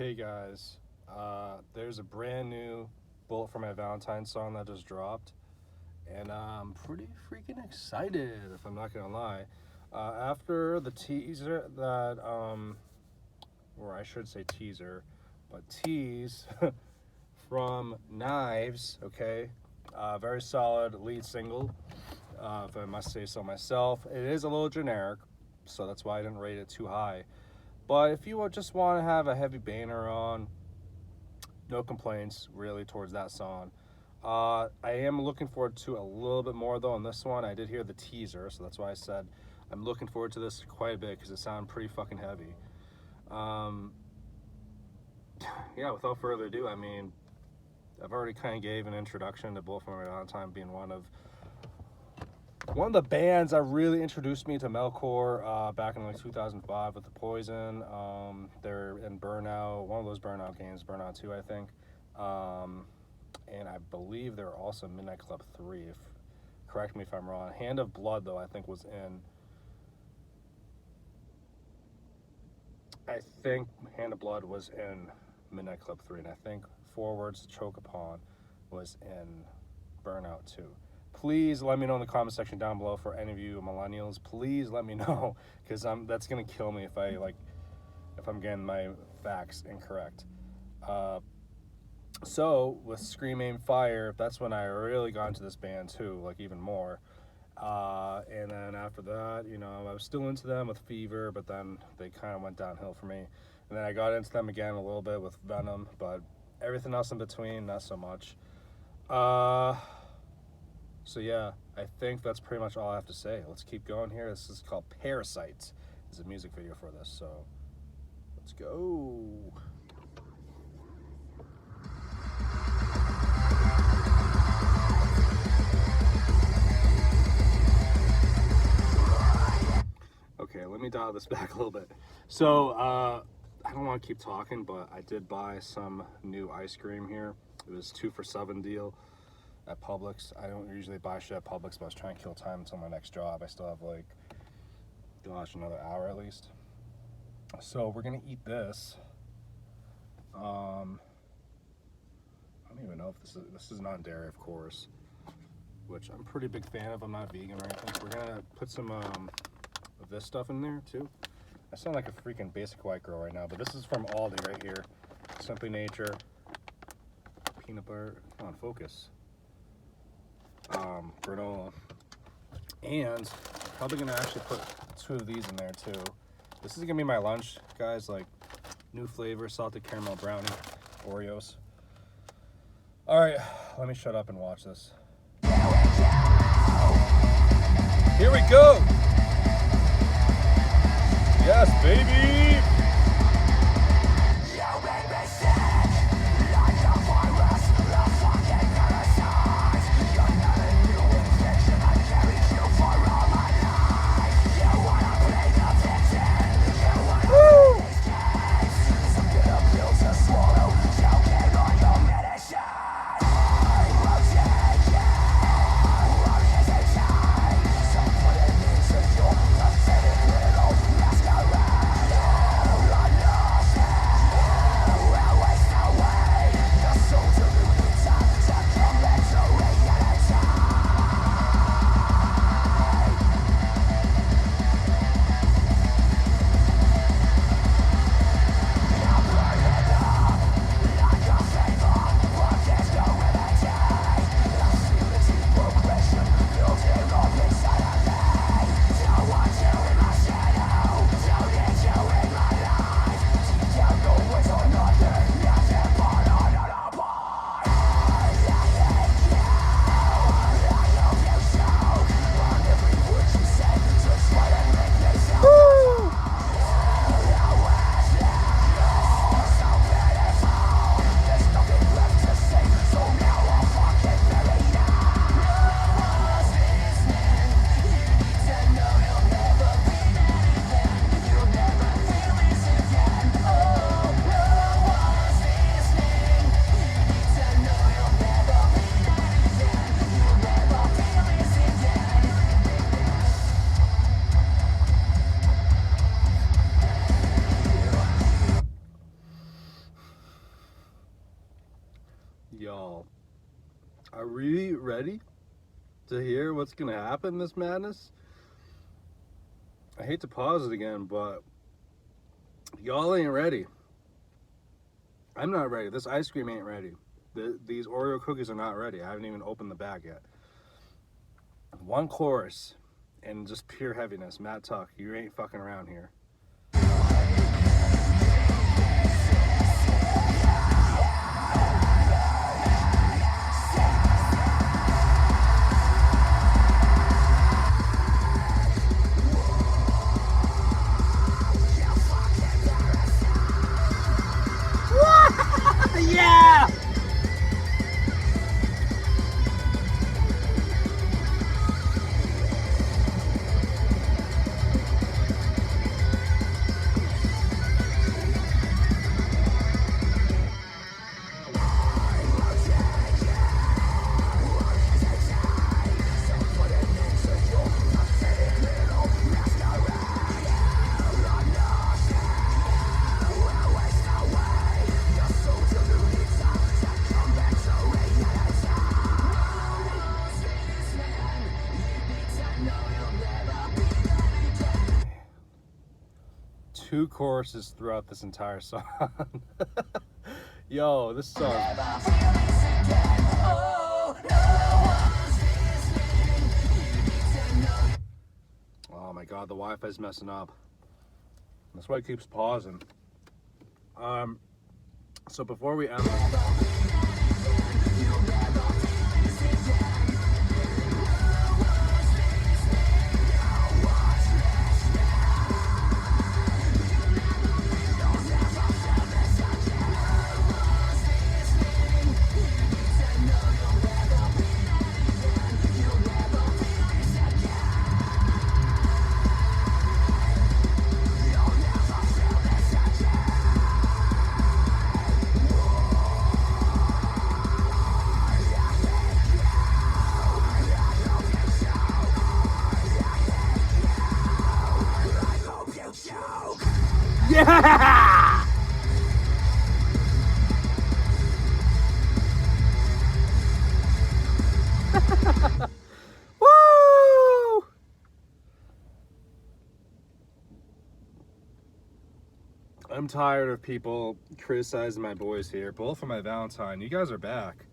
Okay, guys, there's a brand new Bullet for My Valentine song that just dropped, and I'm pretty freaking excited, if I'm not gonna lie. After the teaser that, or I should say teaser, but tease from Knives, okay, very solid lead single, if I must say so myself. It is a little generic, so that's why I didn't rate it too high. But if you just want to have a heavy banner on, no complaints really towards that song. I am looking forward to a little bit more though on this one. I did hear the teaser, so that's why I said I'm looking forward to this quite a bit because it sounded pretty fucking heavy. Yeah, without further ado, I mean, I've already kind of gave an introduction to Bullet for My Valentine being one of the bands that really introduced me to metalcore back in like 2005 with the Poison. They're in Burnout, one of those Burnout games, Burnout 2, I think. And I believe they're also Midnight Club 3. Correct me if I'm wrong. Hand of Blood, though, I think was in. I think Hand of Blood was in Midnight Club 3, and I think Forwards to Choke Upon was in Burnout 2. Please let me know in the comment section down below for any of you millennials. Please let me know, because that's gonna kill me if I'm getting my facts incorrect. So with Scream Aim Fire, that's when I really got into this band too, like even more. And then after that, you know, I was still into them with Fever, but then they kind of went downhill for me. And then I got into them again a little bit with Venom, but everything else in between, not so much. So yeah, I think that's pretty much all I have to say. Let's keep going here. This is called Parasite. There's a music video for this, so let's go. Okay, let me dial this back a little bit. So, I don't want to keep talking, but I did buy some new ice cream here. It was 2 for $7 deal at Publix. I don't usually buy shit at Publix, but I was trying to kill time until my next job. I still have like, gosh, another hour at least. So we're gonna eat this. I don't even know if this is non-dairy, of course, which I'm a pretty big fan of. I'm not vegan or anything. So we're gonna put some of this stuff in there too. I sound like a freaking basic white girl right now, but this is from Aldi right here. Simply Nature, peanut butter, come on, focus. Granola, and I'm probably gonna actually put 2 of these in there too. This is gonna be my lunch, guys. Like new flavor, salted caramel brownie, Oreos. All right, let me shut up and watch this. Here we go. Yes, baby. Are we ready to hear what's gonna happen in this madness? I hate to pause it again, but y'all ain't ready. I'm not ready. This ice cream ain't ready. These Oreo cookies are not ready. I haven't even opened the bag yet. One chorus and just pure heaviness. Matt Tuck, you ain't fucking around here. Yeah! Two choruses throughout this entire song. Yo, this song. Oh my god, the Wi-Fi's messing up. That's why it keeps pausing. So before we end yeah! Woo! I'm tired of people criticizing my boys here. Both for my Valentine. You guys are back.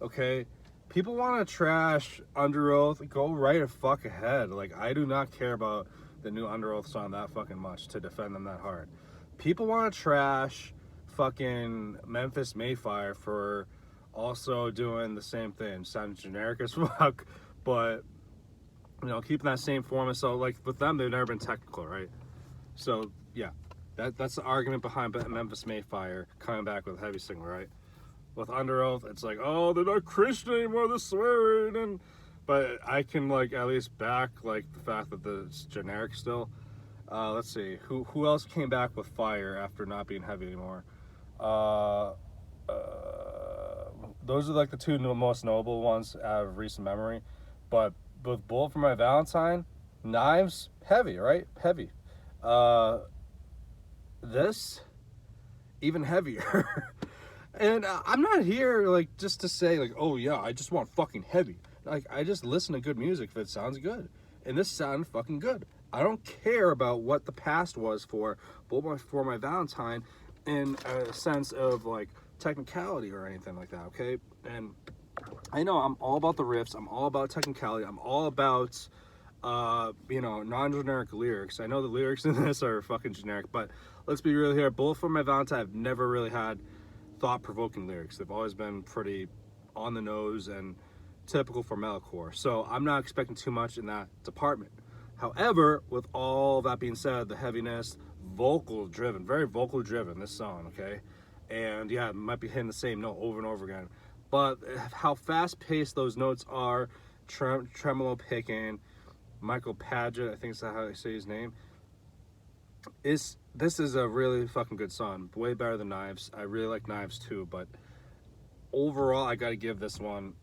Okay? People want to trash Under Oath. Go right a fuck ahead. Like, I do not care about the new Under Oath song that fucking much to defend them that hard. People want to trash fucking Memphis Mayfire for also doing the same thing. Sounds generic as fuck, but you know, keeping that same format. So like with them, they've never been technical, right? So yeah, that's the argument behind Memphis Mayfire coming back with a heavy single, right? With Under Oath, it's like, oh, they're not Christian anymore, they're swearing, and but I can like at least back like the fact that it's generic still. Let's see, who else came back with fire after not being heavy anymore? Those are like the two most notable ones out of recent memory. But with Bullet for My Valentine, Knives, heavy, right? Heavy. This, even heavier. And I'm not here like just to say like, oh yeah, I just want fucking heavy. Like I just listen to good music if it sounds good, and this sounded fucking good. I don't care about what the past was for My Valentine in a sense of like technicality or anything like that, okay? And I know I'm all about the riffs, I'm all about technicality, I'm all about non-generic lyrics. I know the lyrics in this are fucking generic, but let's be real here. Bullet for My Valentine, I've never really had thought-provoking lyrics. They've always been pretty on the nose and typical for metalcore. So I'm not expecting too much in that department. However, with all that being said, the heaviness, vocal driven, very vocal driven, this song, okay? And yeah, it might be hitting the same note over and over again. But how fast paced those notes are, tremolo picking, Michael Paget, I think is how I say his name, this is a really fucking good song. Way better than Knives. I really like Knives too, but overall, I gotta give this one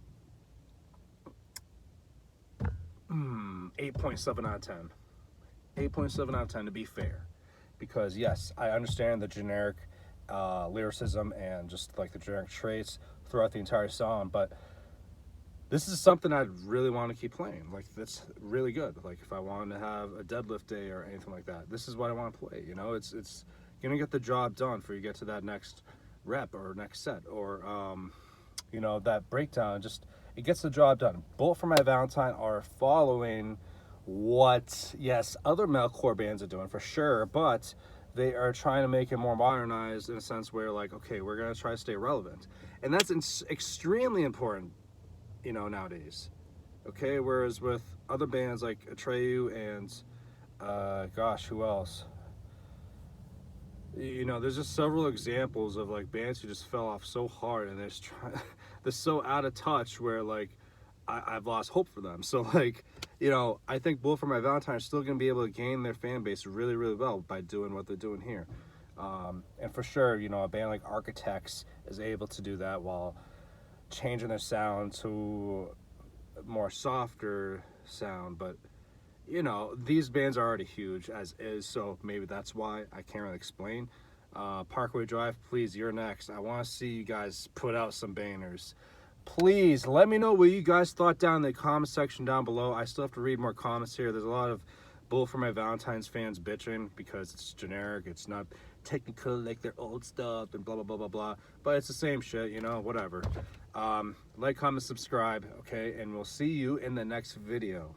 8.7 out of 10. 8.7 out of 10 to be fair. Because yes, I understand the generic lyricism and just like the generic traits throughout the entire song, but this is something I'd really want to keep playing. Like, that's really good. Like, if I wanted to have a deadlift day or anything like that, this is what I want to play. You know, it's gonna get the job done for you get to that next rep or next set, or you know, that breakdown. Just, it gets the job done. Bullet for My Valentine are following what, yes, other metalcore bands are doing for sure, but they are trying to make it more modernized in a sense where, like, okay, we're gonna try to stay relevant, and that's extremely important, you know, nowadays. Okay, whereas with other bands like Atreyu and gosh, who else? You know, there's just several examples of like bands who just fell off so hard, and they're so out of touch where, like, I've lost hope for them. So, like, you know, I think Bullet for My Valentine is still going to be able to gain their fan base really, really well by doing what they're doing here. And for sure, you know, a band like Architects is able to do that while changing their sound to a more softer sound. But, you know, these bands are already huge as is, so maybe that's why I can't really explain. Parkway Drive, please, you're next. I want to see you guys put out some bangers. Please let me know what you guys thought down in the comment section down below. I still have to read more comments here. There's a lot of Bullet for My Valentine's fans bitching because it's generic, it's not technical like their old stuff and blah blah blah blah blah, but it's the same shit, you know, whatever. Like, comment, subscribe, okay, and we'll see you in the next video.